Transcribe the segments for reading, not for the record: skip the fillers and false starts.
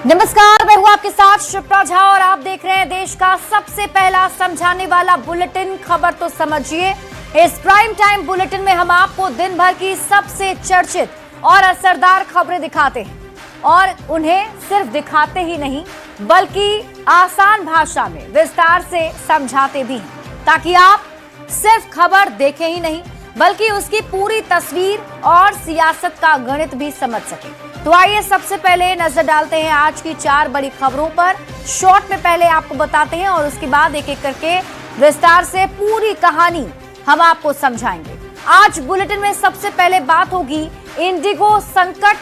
नमस्कार, मैं हूं आपके साथ शिप्रा झा और आप देख रहे हैं देश का सबसे पहला समझाने वाला बुलेटिन खबर तो समझिए। इस प्राइम टाइम बुलेटिन में हम आपको दिन भर की सबसे चर्चित और असरदार खबरें दिखाते हैं और उन्हें सिर्फ दिखाते ही नहीं बल्कि आसान भाषा में विस्तार से समझाते भी हैं, ताकि आप सिर्फ खबर देखें ही नहीं बल्कि उसकी पूरी तस्वीर और सियासत का गणित भी समझ सके। तो आइए सबसे पहले नजर डालते हैं आज की 4 बड़ी खबरों पर। शॉर्ट में पहले आपको बताते हैं और उसके बाद एक एक करके विस्तार से पूरी कहानी हम आपको समझाएंगे। आज बुलेटिन में सबसे पहले बात होगी इंडिगो संकट,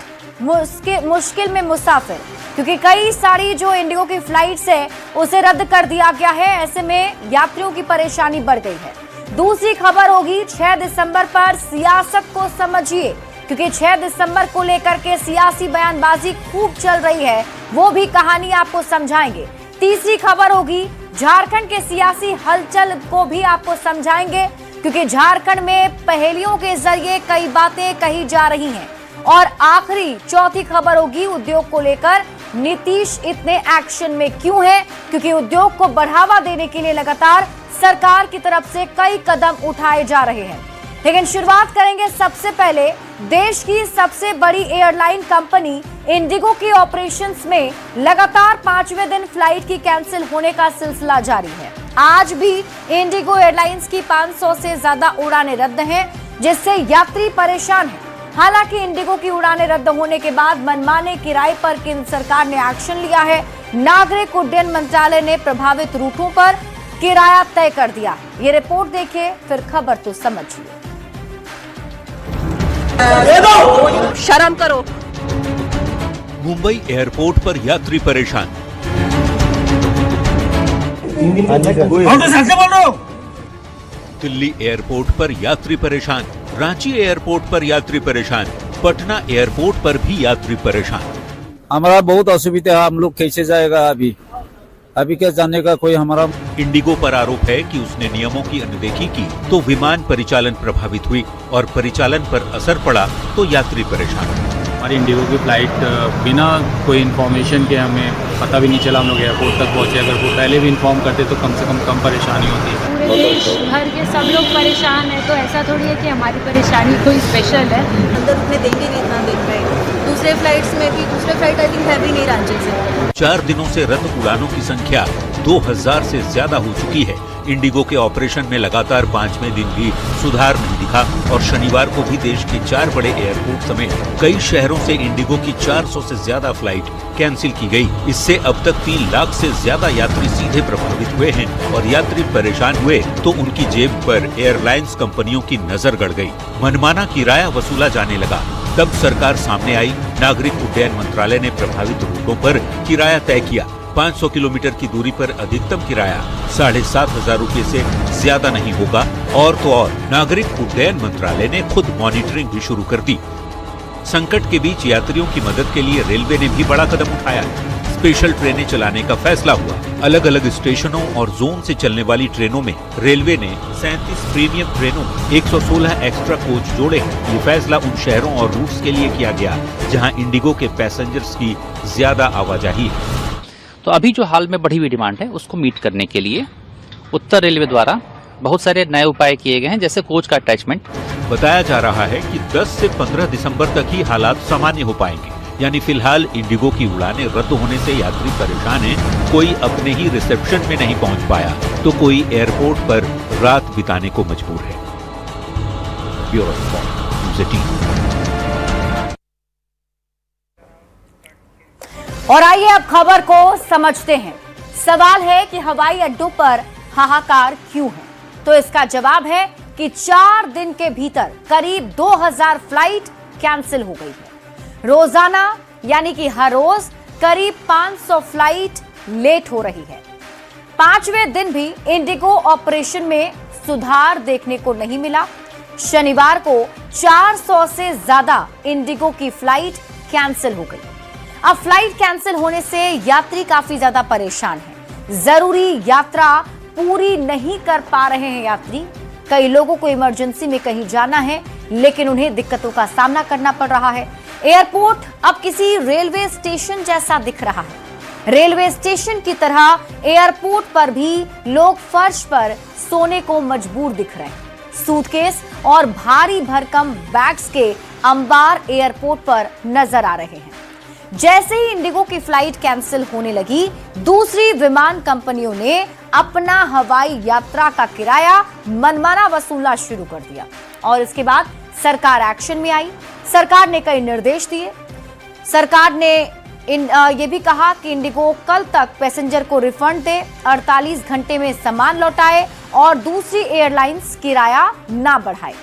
मुश्किल में मुसाफिर, क्योंकि कई सारी जो इंडिगो की फ्लाइट्स है उसे रद्द कर दिया गया है। ऐसे में यात्रियों की परेशानी बढ़ गई है। दूसरी खबर होगी 6 दिसंबर पर सियासत को समझिए, क्योंकि 6 दिसंबर को लेकर के सियासी बयानबाजी खूब चल रही है, वो भी कहानी आपको समझाएंगे। तीसरी खबर होगी झारखंड के सियासी हलचल को भी आपको समझाएंगे, क्योंकि झारखंड में पहेलियों के जरिए कई बातें कही जा रही हैं। और आखिरी चौथी खबर होगी उद्योग को लेकर, नीतीश इतने एक्शन में क्यों है, क्योंकि उद्योग को बढ़ावा देने के लिए लगातार सरकार की तरफ से कई कदम उठाए जा रहे हैं। लेकिन शुरुआत करेंगे सबसे पहले देश की सबसे बड़ी एयरलाइन कंपनी इंडिगो की ऑपरेशंस में लगातार 5वें दिन फ्लाइट की कैंसिल होने का सिलसिला जारी है। आज भी इंडिगो एयरलाइंस की 500 से ज्यादा उड़ानें रद्द हैं, जिससे यात्री परेशान हैं। हालांकि इंडिगो की उड़ानें रद्द होने के बाद मनमाने किराए पर केंद्र सरकार ने एक्शन लिया है। नागरिक उड्डयन मंत्रालय ने प्रभावित रूटों पर किराया तय कर दिया। ये रिपोर्ट देखिए, फिर खबर तो समझिए। शर्म करो। मुंबई एयरपोर्ट पर यात्री परेशान। दिल्ली एयरपोर्ट पर यात्री परेशान, रांची एयरपोर्ट पर यात्री परेशान, पटना एयरपोर्ट पर भी यात्री परेशान। हमारा बहुत असुविधा है, हम लोग कैसे जाएगा अभी क्या जाने का कोई हमारा। इंडिगो पर आरोप है कि उसने नियमों की अनदेखी की तो विमान परिचालन प्रभावित हुई और परिचालन पर असर पड़ा तो यात्री परेशान। हमारी इंडिगो की फ्लाइट बिना कोई इन्फॉर्मेशन के हमें पता भी नहीं चला, हम लोग एयरपोर्ट तक पहुंचे। अगर वो पहले भी इन्फॉर्म करते तो कम से कम परेशानी होती। पूरे देश भर के सब लोग परेशान है, तो ऐसा थोड़ी है कि हमारी परेशानी कोई स्पेशल है। अंदर उतने देंगे नहीं, इतना देख रहे हैं। दूसरे फ्लाइट्स में भी, दूसरे फ्लाइट आई थिंक है भी नहीं रांची से। 4 दिनों से रद्द उड़ानों की संख्या 2000 से ज्यादा हो चुकी है। इंडिगो के ऑपरेशन में लगातार 5वें दिन भी सुधार नहीं दिखा और शनिवार को भी देश के 4 बड़े एयरपोर्ट समेत कई शहरों से इंडिगो की 400 से ज्यादा फ्लाइट कैंसिल की गई। इससे अब तक 3 लाख से ज्यादा यात्री सीधे प्रभावित हुए हैं और यात्री परेशान हुए तो उनकी जेब पर एयरलाइंस कंपनियों की नजर गड़ गई। मनमाना किराया वसूला जाने लगा। तब सरकार सामने आई। नागरिक उड्डयन मंत्रालय ने प्रभावित रूटों पर किराया तय किया। 500 किलोमीटर की दूरी पर अधिकतम किराया 7,500 रुपए से ज्यादा नहीं होगा। और तो और नागरिक उड्डयन मंत्रालय ने खुद मॉनिटरिंग भी शुरू कर दी। संकट के बीच यात्रियों की मदद के लिए रेलवे ने भी बड़ा कदम उठाया। स्पेशल ट्रेनें चलाने का फैसला हुआ। अलग अलग स्टेशनों और जोन से चलने वाली ट्रेनों में रेलवे ने 37 प्रीमियम ट्रेनों में 116 एक्स्ट्रा कोच जोड़े हैं। ये फैसला उन शहरों और रूट्स के लिए किया गया जहां इंडिगो के पैसेंजर्स की ज्यादा आवाजाही है। तो अभी जो हाल में बढ़ी हुई डिमांड है उसको मीट करने के लिए उत्तर रेलवे द्वारा बहुत सारे नए उपाय किए गए हैं, जैसे कोच का अटैचमेंट। बताया जा रहा है कि 10 से 15 दिसंबर तक ही हालात सामान्य हो पाएंगे। यानी फिलहाल इंडिगो की उड़ानें रद्द होने से यात्री परेशान हैं। कोई अपने ही रिसेप्शन में नहीं पहुंच पाया तो कोई एयरपोर्ट पर रात बिताने को मजबूर है। Bureau report, news 18। और आइए अब खबर को समझते हैं। सवाल है कि हवाई अड्डों पर हाहाकार क्यों है, तो इसका जवाब है कि 4 दिन के भीतर करीब 2000 फ्लाइट कैंसिल हो गई है। रोजाना यानी कि हर रोज करीब 500 फ्लाइट लेट हो रही है। 5वें दिन भी इंडिगो ऑपरेशन में सुधार देखने को नहीं मिला। शनिवार को 400 से ज्यादा इंडिगो की फ्लाइट कैंसिल हो गई। अब फ्लाइट कैंसिल होने से यात्री काफी ज्यादा परेशान हैं। जरूरी यात्रा पूरी नहीं कर पा रहे हैं यात्री। कई लोगों को इमरजेंसी में कहीं जाना है, लेकिन उन्हें दिक्कतों का सामना करना पड़ रहा है। एयरपोर्ट अब किसी रेलवे स्टेशन जैसा दिख रहा है। रेलवे स्टेशन की तरह एयरपोर्ट पर भी लोग फर्श पर सोने को मजबूर दिख रहे हैं। सूटकेस और भारी भरकम बैग्स के अंबार एयरपोर्ट पर नजर आ रहे हैं। जैसे ही इंडिगो की फ्लाइट कैंसिल होने लगी, दूसरी विमान कंपनियों ने अपना हवाई यात्रा का किराया मनमाना वसूलना शुरू कर दिया और इसके बाद सरकार एक्शन में आई। सरकार ने कई निर्देश दिए। सरकार ने ये भी कहा कि इंडिगो कल तक पैसेंजर को रिफंड दे, 48 घंटे में सामान लौटाए और दूसरी एयरलाइंस किराया ना बढ़ाए।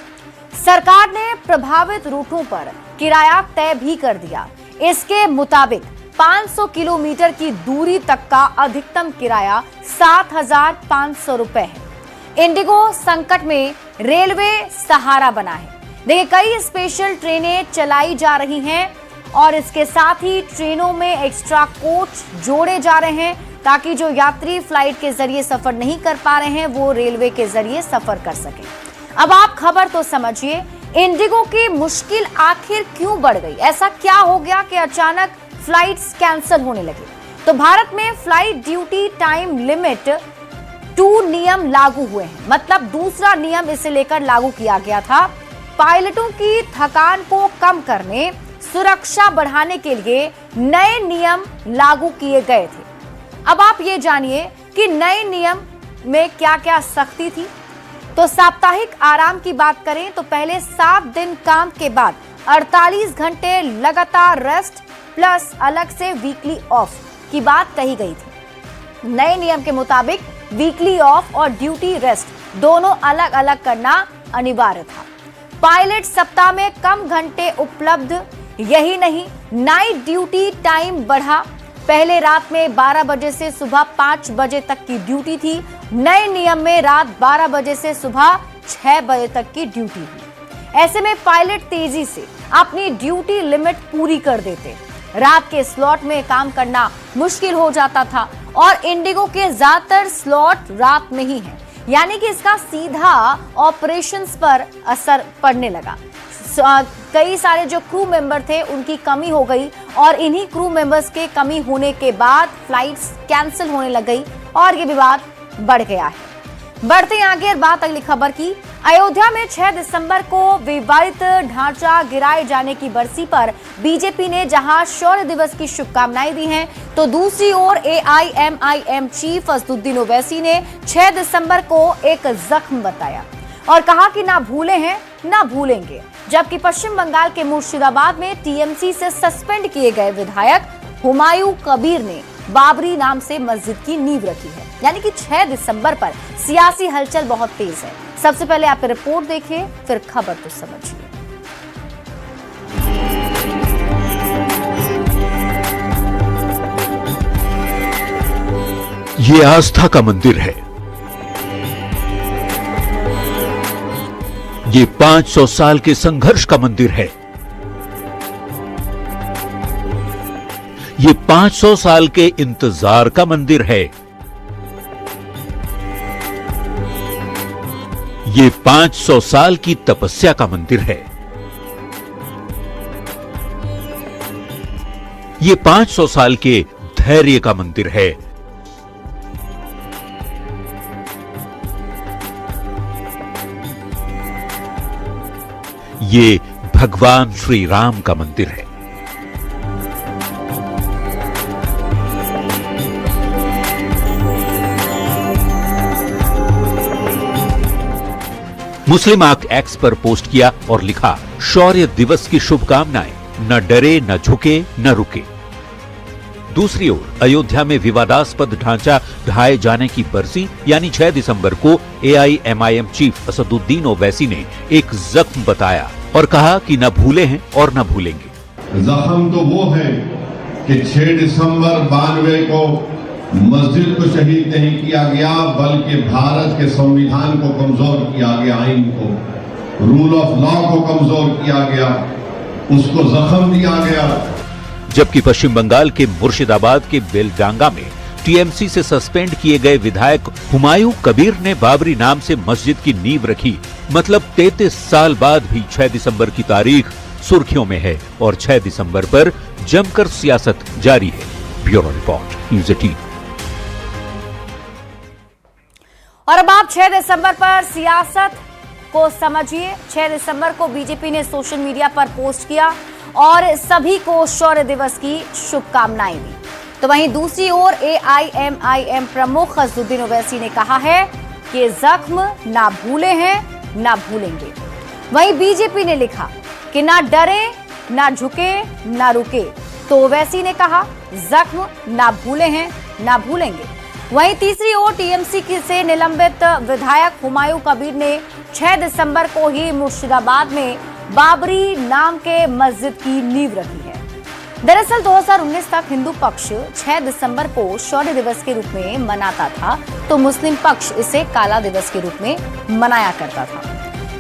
सरकार ने प्रभावित रूटों पर किराया तय भी कर दिया। इसके मुताबिक 500 किलोमीटर की दूरी तक का अधिकतम किराया 7,500 रुपए है। इंडिगो संकट में रेलवे सहारा बना है। देखिए, कई स्पेशल ट्रेनें चलाई जा रही हैं और इसके साथ ही ट्रेनों में एक्स्ट्रा कोच जोड़े जा रहे हैं ताकि जो यात्री फ्लाइट के जरिए सफर नहीं कर पा रहे हैं वो रेलवे के जरिए सफर कर सकें। अब आप खबर तो समझिए, इंडिगो की मुश्किल आखिर क्यों बढ़ गई? ऐसा क्या हो गया कि अचानक फ्लाइट्स कैंसिल होने लगे? तो भारत में फ्लाइट ड्यूटी टाइम लिमिट 2 नियम लागू हुए हैं। मतलब दूसरा नियम इसे लेकर लागू किया गया था। पायलटों की थकान को कम करने, सुरक्षा बढ़ाने के लिए नए नियम लागू किए गए थे। अब आप ये जानिए कि नए नियम में क्या क्या सख्ती थी। तो साप्ताहिक आराम की बात करें तो पहले 7 दिन काम के बाद 48 घंटे लगातार रेस्ट प्लस अलग से वीकली ऑफ की बात कही गई थी। नए नियम के मुताबिक वीकली ऑफ और ड्यूटी रेस्ट दोनों अलग अलग करना अनिवार्य था। पायलट सप्ताह में कम घंटे उपलब्ध। यही नहीं, नाइट ड्यूटी टाइम बढ़ा। पहले रात में 12 बजे से सुबह 5 बजे तक की ड्यूटी थी। नए नियम में रात 12 बजे से सुबह 6 बजे तक की ड्यूटी हुई। ऐसे में पायलट तेजी से अपनी ड्यूटी लिमिट पूरी कर देते। रात के स्लॉट में काम करना मुश्किल हो जाता था और इंडिगो के ज्यादातर स्लॉट रात में ही हैं, यानी कि इसका सीधा ऑपरेशंस पर असर पड़ने लगा। कई सारे जो क्रू मेंबर थे उनकी कमी हो गई और इन्हीं क्रू मेंबर्स के कमी होने के बाद फ्लाइट्स कैंसिल होने लग गई और ये विवाद बढ़ गया है। बढ़ते हैं आगे और बात अगली खबर की। अयोध्या में 6 दिसंबर को विवादित ढांचा गिराए जाने की बरसी पर बीजेपी ने जहां शौर्य दिवस की शुभकामनाएं दी हैं, तो दूसरी ओर AIMIM चीफ असदुद्दीन ओवैसी ने 6 दिसंबर को एक जख्म बताया और कहा कि ना भूले हैं ना भूलेंगे। जबकि पश्चिम बंगाल के मुर्शिदाबाद में TMC से सस्पेंड किए गए विधायक हुमायूं कबीर ने बाबरी नाम से मस्जिद की नींव रखी है। यानी कि 6 दिसंबर पर सियासी हलचल बहुत तेज है। सबसे पहले आप रिपोर्ट देखिए, फिर खबर तो समझिए। ये आस्था का मंदिर है। ये 500 साल के संघर्ष का मंदिर है। ये 500 साल के इंतजार का मंदिर है। ये 500 साल की तपस्या का मंदिर है। ये 500 साल के धैर्य का मंदिर है। ये भगवान श्री राम का मंदिर है। मुस्लिम आक एक्स पर पोस्ट किया और लिखा, शौर्य दिवस की शुभकामनाएं, न डरे न झुके न रुके। दूसरी ओर अयोध्या में विवादास्पद ढांचा ढहाए जाने की बरसी यानी 6 दिसंबर को AIMIM चीफ असदुद्दीन ओवैसी ने एक जख्म बताया और कहा कि न भूले हैं और न भूलेंगे। जख्म तो वो है कि 6 दिसंबर 92 को मस्जिद को शहीद नहीं किया गया, बल्कि भारत के संविधान को कमजोर किया गया, आइन को, रूल ऑफ लॉ को कमजोर किया गया, उसको जख्म दिया गया। जबकि पश्चिम बंगाल के मुर्शिदाबाद के बेलडांगा में TMC से सस्पेंड किए गए विधायक हुमायूं कबीर ने बाबरी नाम से मस्जिद की नींव रखी। मतलब 33 साल बाद भी 6 दिसंबर की तारीख सुर्खियों में है और 6 दिसंबर पर जमकर सियासत जारी है। Bureau report, news 18। और अब आप 6 दिसंबर पर सियासत को समझिए। 6 दिसंबर को बीजेपी ने सोशल मीडिया पर पोस्ट किया और सभी को शौर्य दिवस की शुभकामनाएं दी। तो वहीं दूसरी ओर AIMIM प्रमुख अज़दुद्दीन ओवैसी ने कहा है कि जख्म ना भूले हैं ना भूलेंगे। वहीं बीजेपी ने लिखा कि ना डरे ना झुके ना रुके। तो ओवैसी ने कहा जख्म ना भूले हैं ना भूलेंगे। वहीं तीसरी ओर TMC से निलंबित विधायक हुमायूं कबीर ने 6 दिसंबर को ही मुर्शिदाबाद में बाबरी नाम के मस्जिद की नींव रखी है। दरअसल 2019 तक हिंदू पक्ष 6 दिसंबर को शौर्य दिवस के रूप में मनाता था, तो मुस्लिम पक्ष इसे काला दिवस के रूप में मनाया करता था।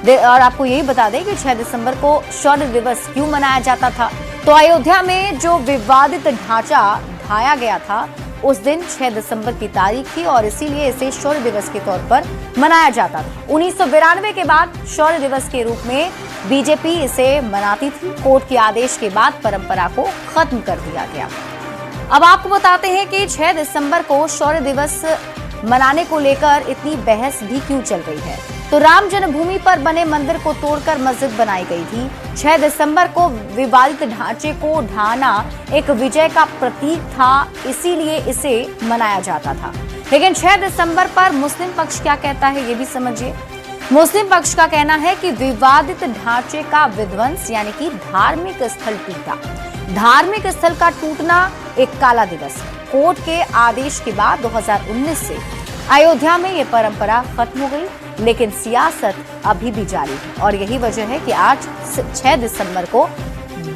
और आपको यही बता दें कि 6 दिसंबर को शौर्य दिवस क्यों मनाया जाता था। तो अयोध्या में जो विवादित ढांचा ढाया गया था उस दिन 6 दिसंबर की तारीख थी और इसीलिए इसे शौर्य दिवस के तौर पर मनाया जाता था। 1992 के बाद शौर्य दिवस के रूप में बीजेपी इसे मनाती थी। कोर्ट के आदेश के बाद परंपरा को खत्म कर दिया गया। अब आपको बताते हैं कि 6 दिसंबर को शौर्य दिवस मनाने को लेकर इतनी बहस भी क्यों चल रही है। तो राम जन्मभूमि पर बने मंदिर को तोड़कर मस्जिद बनाई गई थी। 6 दिसंबर को विवादित ढांचे को ढाना एक विजय का प्रतीक था, इसीलिए इसे मनाया जाता था। लेकिन 6 दिसंबर पर मुस्लिम पक्ष क्या कहता है ये भी समझिए। मुस्लिम पक्ष का कहना है कि विवादित ढांचे का विध्वंस यानी कि धार्मिक स्थल टूटा। धार्मिक स्थल का टूटना एक काला दिवस है। कोर्ट के आदेश के बाद 2019 से अयोध्या में ये परंपरा खत्म हो गई, लेकिन सियासत अभी भी जारी है और यही वजह है कि आज 6 दिसंबर को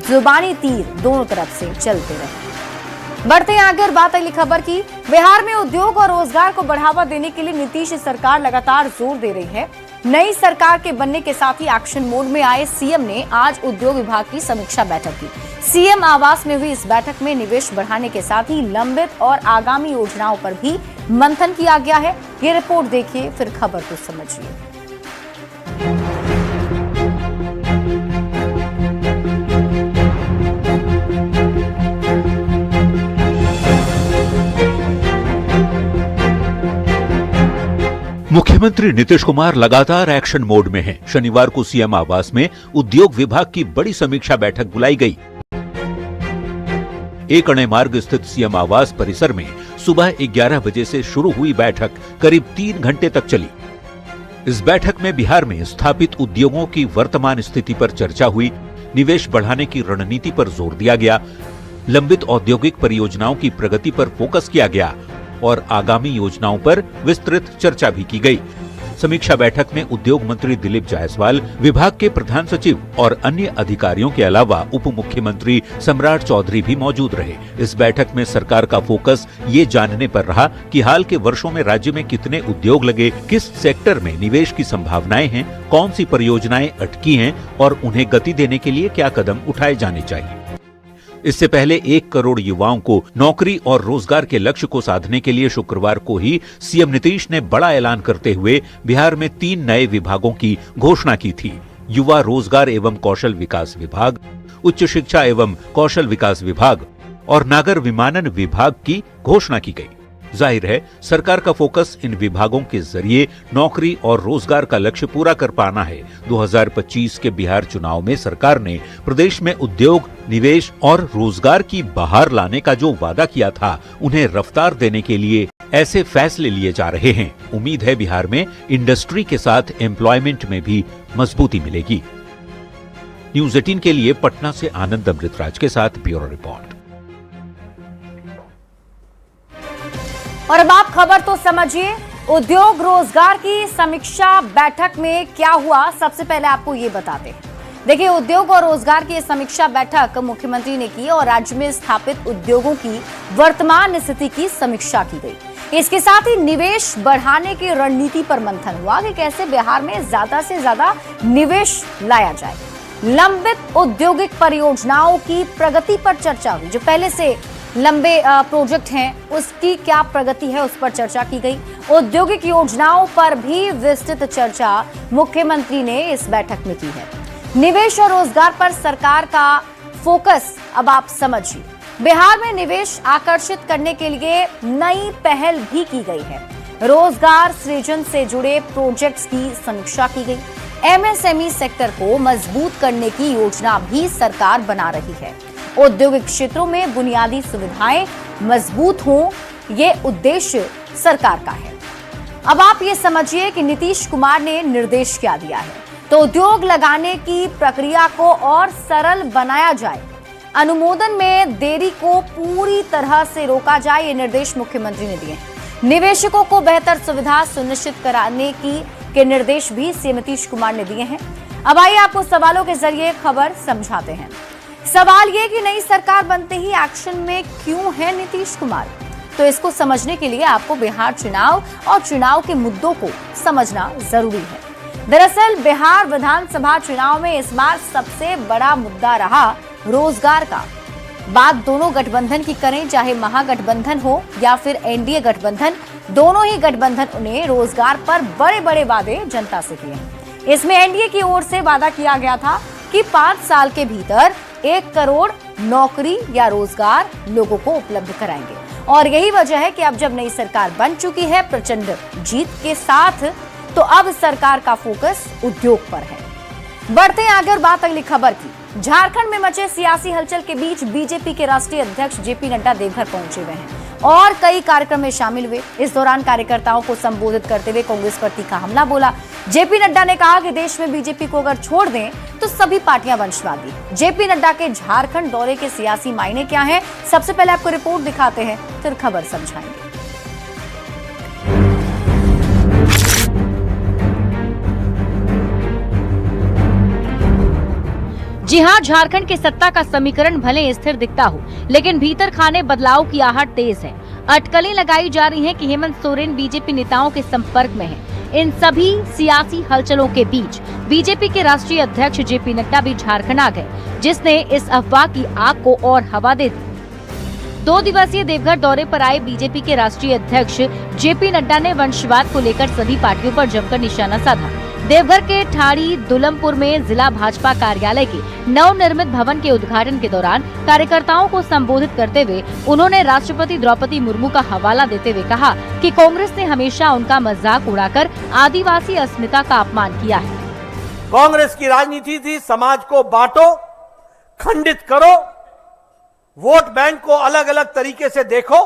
जुबानी तीर दोनों तरफ से चलते रहे। बढ़ते हैं आगे और बात अगली खबर की। बिहार में उद्योग और रोजगार को बढ़ावा देने के लिए नीतीश सरकार लगातार जोर दे रही है। नई सरकार के बनने के साथ ही एक्शन मोड में आए सीएम ने आज उद्योग विभाग की समीक्षा बैठक की। सीएम आवास में हुई इस बैठक में निवेश बढ़ाने के साथ ही लंबित और आगामी योजनाओं पर भी मंथन किया गया है। ये रिपोर्ट देखिए, फिर खबर को समझिए। मुख्यमंत्री नीतीश कुमार लगातार एक्शन मोड में हैं। शनिवार को सीएम आवास में उद्योग विभाग की बड़ी समीक्षा बैठक बुलाई गई। एक अणे मार्ग स्थित सीएम आवास परिसर में सुबह 11 बजे से शुरू हुई बैठक करीब 3 घंटे तक चली। इस बैठक में बिहार में स्थापित उद्योगों की वर्तमान स्थिति पर चर्चा हुई, निवेश बढ़ाने की रणनीति पर जोर दिया गया, लंबित औद्योगिक परियोजनाओं की प्रगति पर फोकस किया गया और आगामी योजनाओं पर विस्तृत चर्चा भी की गई। समीक्षा बैठक में उद्योग मंत्री दिलीप जायसवाल, विभाग के प्रधान सचिव और अन्य अधिकारियों के अलावा उप मुख्यमंत्री सम्राट चौधरी भी मौजूद रहे। इस बैठक में सरकार का फोकस ये जानने पर रहा कि हाल के वर्षों में राज्य में कितने उद्योग लगे, किस सेक्टर में निवेश की संभावनाएं हैं, कौन सी परियोजनाएं अटकी हैं और उन्हें गति देने के लिए क्या कदम उठाए जाने चाहिए। इससे पहले 1 करोड़ युवाओं को नौकरी और रोजगार के लक्ष्य को साधने के लिए शुक्रवार को ही सीएम नीतीश ने बड़ा ऐलान करते हुए बिहार में 3 नए विभागों की घोषणा की थी। युवा रोजगार एवं कौशल विकास विभाग, उच्च शिक्षा एवं कौशल विकास विभाग और नागर विमानन विभाग की घोषणा की गई। जाहिर है सरकार का फोकस इन विभागों के जरिए नौकरी और रोजगार का लक्ष्य पूरा कर पाना है। 2025 के बिहार चुनाव में सरकार ने प्रदेश में उद्योग, निवेश और रोजगार की बहार लाने का जो वादा किया था, उन्हें रफ्तार देने के लिए ऐसे फैसले लिए जा रहे हैं। उम्मीद है बिहार में इंडस्ट्री के साथ एम्प्लॉयमेंट में भी मजबूती मिलेगी। न्यूज़ 18 के लिए पटना से आनंद अमृतराज के साथ ब्यूरो रिपोर्ट। और अब आप खबर तो समझिए। उद्योग रोजगार की समीक्षा बैठक में क्या हुआ, सबसे पहले आपको ये बताते हैं। देखिए, उद्योग और रोजगार की समीक्षा बैठक मुख्यमंत्री ने की और राज्य में स्थापित उद्योगों की वर्तमान स्थिति की समीक्षा की गई। इसके साथ ही निवेश बढ़ाने की रणनीति पर मंथन हुआ कि कैसे बिहार में ज्यादा से ज्यादा निवेश लाया जाए। लंबित औद्योगिक परियोजनाओं की प्रगति पर चर्चा हुई। जो पहले से लंबे प्रोजेक्ट हैं उसकी क्या प्रगति है, उस पर चर्चा की गई। औद्योगिक योजनाओं पर भी विस्तृत चर्चा मुख्यमंत्री ने इस बैठक में की है। निवेश और रोजगार पर सरकार का फोकस अब आप समझिए। बिहार में निवेश आकर्षित करने के लिए नई पहल भी की गई है। रोजगार सृजन से जुड़े प्रोजेक्ट्स की समीक्षा की गई। एमएसएमई सेक्टर को मजबूत करने की योजना भी सरकार बना रही है। औद्योगिक क्षेत्रों में बुनियादी सुविधाएं मजबूत हों, ये उद्देश्य सरकार का है। अब आप ये समझिए कि नीतीश कुमार ने निर्देश क्या दिया है, तो उद्योग लगाने की प्रक्रिया को और सरल बनाया जाए, अनुमोदन में देरी को पूरी तरह से रोका जाए, ये निर्देश मुख्यमंत्री ने दिए हैं। निवेशकों को बेहतर सुविधा सुनिश्चित कराने के निर्देश भी सीएम नीतीश कुमार ने दिए हैं। अब आइए आपको सवालों के जरिए खबर समझाते हैं। सवाल ये कि नई सरकार बनते ही एक्शन में क्यों है नीतीश कुमार, तो इसको समझने के लिए आपको बिहार चुनाव और चुनाव के मुद्दों को समझना जरूरी है। दरअसल बिहार विधानसभा चुनाव में इस बार सबसे बड़ा मुद्दा रहा रोजगार का। बात दोनों गठबंधन की करें, चाहे महागठबंधन हो या फिर एनडीए गठबंधन, दोनों ही गठबंधन ने रोजगार पर बड़े बड़े वादे जनता से किए हैं। इसमें एनडीए की ओर से वादा किया गया था कि 5 साल के भीतर 1 करोड़ नौकरी या रोजगार लोगों को उपलब्ध कराएंगे। और यही वजह है कि अब जब नई सरकार बन चुकी है प्रचंड जीत के साथ, तो अब सरकार का फोकस उद्योग पर है। बढ़ते हैं आगे और बात अगली खबर की। झारखंड में मचे सियासी हलचल के बीच बीजेपी के राष्ट्रीय अध्यक्ष जेपी नड्डा देवघर पहुंचे हुए हैं और कई कार्यक्रम में शामिल हुए। इस दौरान कार्यकर्ताओं को संबोधित करते हुए कांग्रेस पर तीखा हमला बोला। जेपी नड्डा ने कहा कि देश में बीजेपी को अगर छोड़ दें तो सभी पार्टियां वंशवादी। जेपी नड्डा के झारखंड दौरे के सियासी मायने क्या हैं, सबसे पहले आपको रिपोर्ट दिखाते हैं, फिर खबर समझाएंगे। जी हां, झारखंड के सत्ता का समीकरण भले स्थिर दिखता हो, लेकिन भीतर खाने बदलाव की आहट तेज है। अटकलें लगाई जा रही हैं कि हेमंत सोरेन बीजेपी नेताओं के संपर्क में हैं। इन सभी सियासी हलचलों के बीच बीजेपी के राष्ट्रीय अध्यक्ष जेपी नड्डा भी झारखंड आ गए, जिसने इस अफवाह की आग को और हवा दे दी। 2 दिवसीय देवघर दौरे पर आए बीजेपी के राष्ट्रीय अध्यक्ष जेपी नड्डा ने वंशवाद को लेकर सभी पार्टियों पर जमकर निशाना साधा। देवघर के ठाड़ी दुलमपुर में जिला भाजपा कार्यालय के नवनिर्मित भवन के उद्घाटन के दौरान कार्यकर्ताओं को संबोधित करते हुए उन्होंने राष्ट्रपति द्रौपदी मुर्मू का हवाला देते हुए कहा कि कांग्रेस ने हमेशा उनका मजाक उड़ाकर आदिवासी अस्मिता का अपमान किया है। कांग्रेस की राजनीति थी समाज को बांटो, खंडित करो, वोट बैंक को अलग अलग तरीके से देखो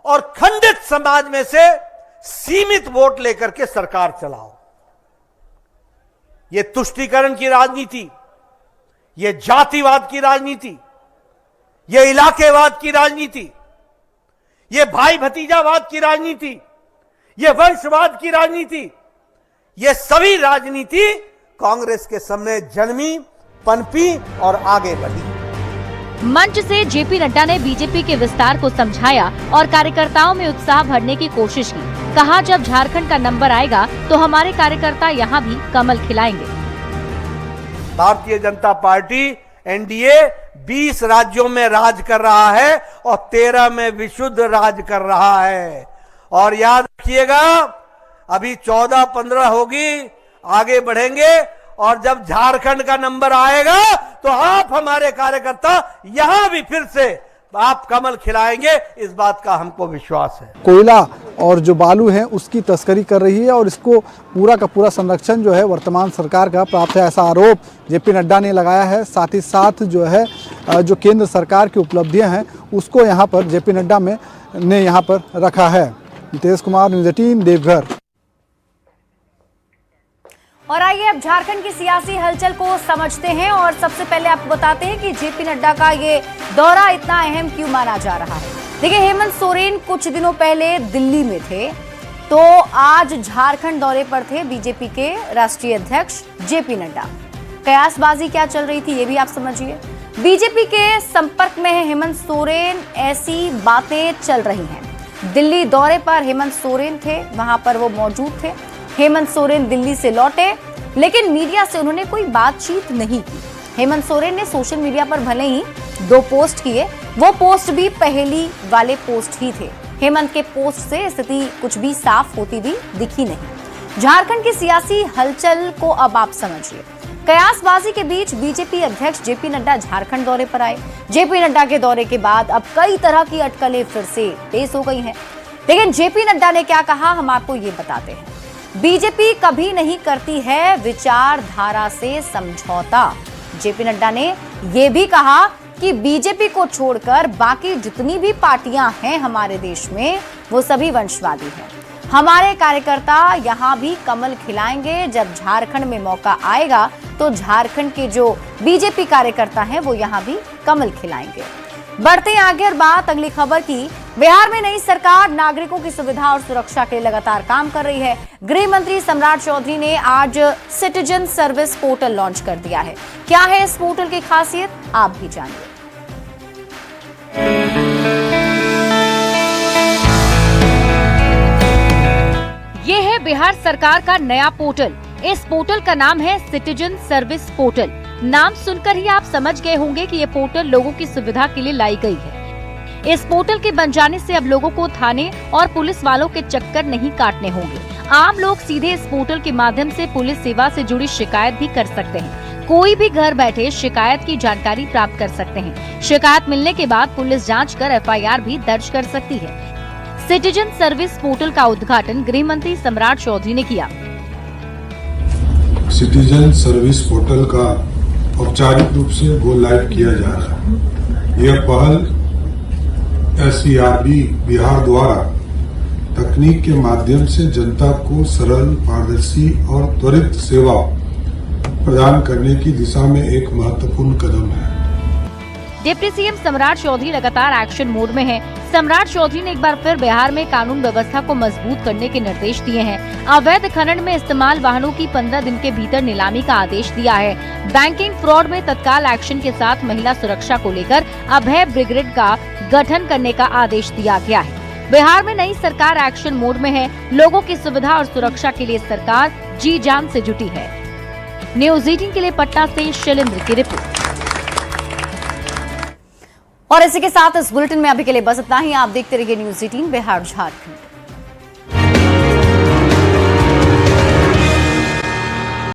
और खंडित समाज में से सीमित वोट लेकर के सरकार चलाओ। ये तुष्टीकरण की राजनीति, ये जातिवाद की राजनीति, ये इलाकेवाद की राजनीति, ये भाई भतीजावाद की राजनीति, ये वंशवाद की राजनीति, ये सभी राजनीति कांग्रेस के सामने जन्मी, पनपी और आगे बढ़ी। मंच से जेपी नड्डा ने बीजेपी के विस्तार को समझाया और कार्यकर्ताओं में उत्साह भरने की कोशिश की। कहा जब झारखंड का नंबर आएगा तो हमारे कार्यकर्ता यहाँ भी कमल खिलाएंगे। भारतीय जनता पार्टी एनडीए 20 राज्यों में राज कर रहा है और 13 में विशुद्ध राज कर रहा है। और याद रखिएगा अभी 14-15 होगी, आगे बढ़ेंगे और जब झारखंड का नंबर आएगा तो आप हमारे कार्यकर्ता यहां भी फिर से आप कमल खिलाएंगे, इस बात का हमको विश्वास है। कोयला और जो बालू है उसकी तस्करी कर रही है और इसको पूरा का पूरा संरक्षण जो है वर्तमान सरकार का प्राप्त है, ऐसा आरोप जेपी नड्डा ने लगाया है। साथ ही साथ जो है जो केंद्र सरकार की उपलब्धियां हैं उसको यहाँ पर जेपी नड्डा ने यहाँ पर रखा है। नितेश कुमार, न्यूज़ 18, देवघर। और आइए अब झारखंड की सियासी हलचल को समझते हैं और सबसे पहले आपको बताते हैं कि जेपी नड्डा का ये दौरा इतना अहम क्यों माना जा रहा है। देखिए, हेमंत सोरेन कुछ दिनों पहले दिल्ली में थे, तो आज झारखंड दौरे पर थे बीजेपी के राष्ट्रीय अध्यक्ष जेपी नड्डा। कयासबाजी क्या चल रही थी ये भी आप समझिए। बीजेपी के संपर्क में है हेमंत सोरेन, ऐसी बातें चल रही हैं। दिल्ली दौरे पर हेमंत सोरेन थे, वहां पर वो मौजूद थे। हेमंत सोरेन दिल्ली से लौटे, लेकिन मीडिया से उन्होंने कोई बातचीत नहीं की। हेमंत सोरेन ने सोशल मीडिया पर भले ही 2 पोस्ट किए, वो पोस्ट भी पहली वाले पोस्ट ही थे। हेमंत के पोस्ट से स्थिति कुछ भी साफ होती हुई दिखी नहीं। झारखंड की सियासी हलचल को अब आप समझिए। कयासबाजी के बीच बीजेपी अध्यक्ष जेपी नड्डा झारखंड दौरे पर आए। जेपी नड्डा के दौरे के बाद अब कई तरह की अटकलें फिर से तेज हो गई हैं। लेकिन जेपी नड्डा ने क्या कहा, हम आपको ये बताते हैं। बीजेपी कभी नहीं करती है विचारधारा से समझौता। जेपी नड्डा ने यह भी कहा कि बीजेपी को छोड़कर बाकी जितनी भी पार्टियां हैं हमारे देश में वो सभी वंशवादी हैं। हमारे कार्यकर्ता यहां भी कमल खिलाएंगे। जब झारखंड में मौका आएगा तो झारखंड के जो बीजेपी कार्यकर्ता हैं वो यहां भी कमल खिलाएंगे। बढ़ते हैं आगे और बात अगली खबर की। बिहार में नई सरकार नागरिकों की सुविधा और सुरक्षा के लिए लगातार काम कर रही है। गृह मंत्री सम्राट चौधरी ने आज सिटीजन सर्विस पोर्टल लॉन्च कर दिया है। क्या है इस पोर्टल की खासियत, आप भी जानिए। ये है बिहार सरकार का नया पोर्टल। इस पोर्टल का नाम है सिटीजन सर्विस पोर्टल। नाम सुनकर ही आप समझ गए होंगे कि ये पोर्टल लोगों की सुविधा के लिए लाई गई है। इस पोर्टल के बन जाने से अब लोगों को थाने और पुलिस वालों के चक्कर नहीं काटने होंगे। आम लोग सीधे इस पोर्टल के माध्यम से पुलिस सेवा से जुड़ी शिकायत भी कर सकते हैं। कोई भी घर बैठे शिकायत की जानकारी प्राप्त कर सकते हैं। शिकायत मिलने के बाद पुलिस जांच कर FIR भी दर्ज कर सकती है। सिटीजन सर्विस पोर्टल का उद्घाटन गृह मंत्री सम्राट चौधरी ने किया। सिटीजन सर्विस पोर्टल का औपचारिक रूप से गो लाइव किया जा रहा है। यह पहल SCRB बिहार द्वारा तकनीक के माध्यम से जनता को सरल, पारदर्शी और त्वरित सेवा प्रदान करने की दिशा में एक महत्वपूर्ण कदम है। डिप्टी सीएम सम्राट चौधरी लगातार एक्शन मोड में हैं। सम्राट चौधरी ने एक बार फिर बिहार में कानून व्यवस्था को मजबूत करने के निर्देश दिए हैं। अवैध खनन में इस्तेमाल वाहनों की 15 दिन के भीतर नीलामी का आदेश दिया है। बैंकिंग फ्रॉड में तत्काल एक्शन के साथ महिला सुरक्षा को लेकर अभय ब्रिगेड का गठन करने का आदेश दिया गया है। बिहार में नई सरकार एक्शन मोड में है। लोगों की सुविधा और सुरक्षा के लिए सरकार जी जान से जुटी है। न्यूज़ 18 के लिए पटना से शैलेंद्र की रिपोर्ट। और इसी के साथ इस बुलेटिन में अभी के लिए बस इतना ही। आप देखते रहिए न्यूज़ 18 बिहार झारखंड।